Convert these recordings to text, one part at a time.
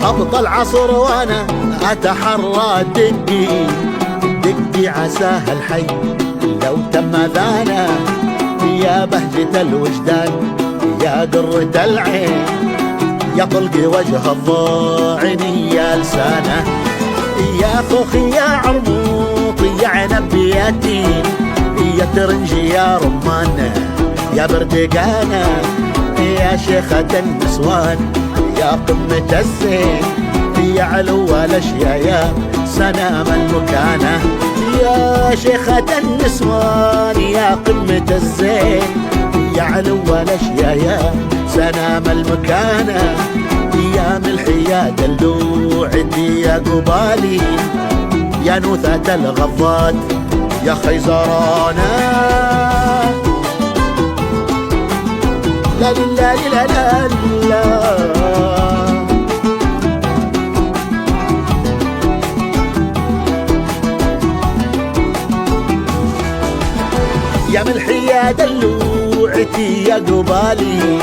أبطل عصر وأنا أتحرى دقي دقي عساه الحي لو تم ذانا. يا بهجة الوجدان يا قرة العين يا طلق وجه الضاعن يا لسانه. يا خوخي يا عرموط يا عنب يا تين يا ترنجي يا رمان يا بردقانة يا شيخة النسوان يا قمة الزين يا علو الاشياء يا سنام المكانة. يا شيخة النسوان يا قمة الزين يا علو الاشياء يا سنام المكانة. يا ملحي يا دلوعتي يا قبالي يا نوثة الغضات يا خيزرانا. لا لا لا لا لا يا ملحي يا دلوعتي يا قبالي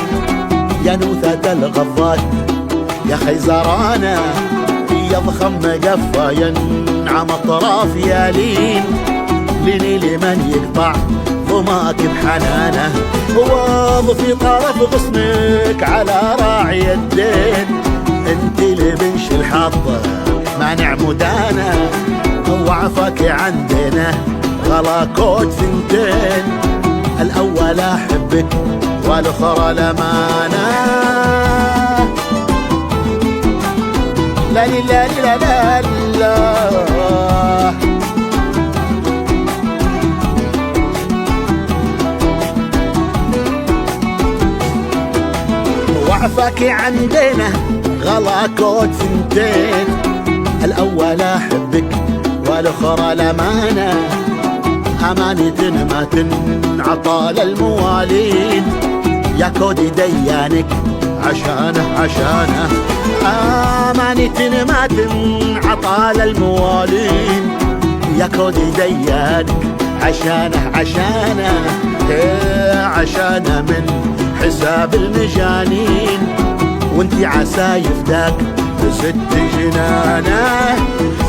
يا نوثة الغضات يا خيزرانا. يا ضخم قفا ينعم اطراف يا لين ليني لمن يقطع ضماك بحنانه. واضفي طرف غصنك على راعي الدين انت اللي بنش الحظ مانع مدانه. وعفاك عندنا غلا كوت ثنتين الاول احبك والاخرى الامانه. لا لا لا لا لا وعفاك عندنا غلا كوت ثنتين الاول احبك والاخرى الامانه. امانة ما تنعطى للموالين يا كودي ديانك عشانه. امانة ما تنعطى للموالين يا كودي ديانك عشانه. عشانه من حساب المجانين وانتي عسايف داك ست جنانه.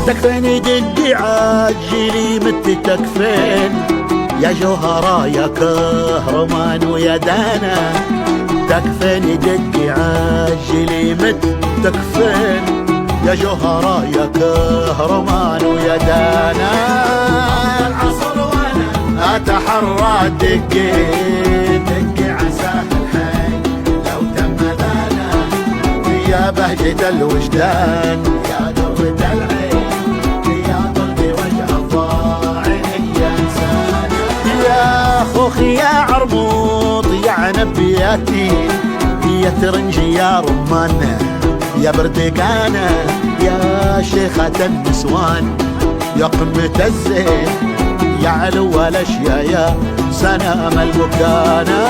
تكفيني دقي عاجلي مت تكفين يا جوهرة يا كهرمان ويا دانا. تكفيني دقي عاجلي مت تكفين يا جوهرة يا كهرمان ويا دانا. العصر وانا اتحرى دقي عساه الحي لو تم ذانا. يا بهجة الوجدان يا قرة العين يا طلبي وجه الضاعن يا انسانه. يا خوخي يا عرموط يا عنب يا تين يا ترنجي يا رمان يا بردقانة يا شيخة النسوان يا قمة الزين يا علو الاشياء يا سنام المكانة.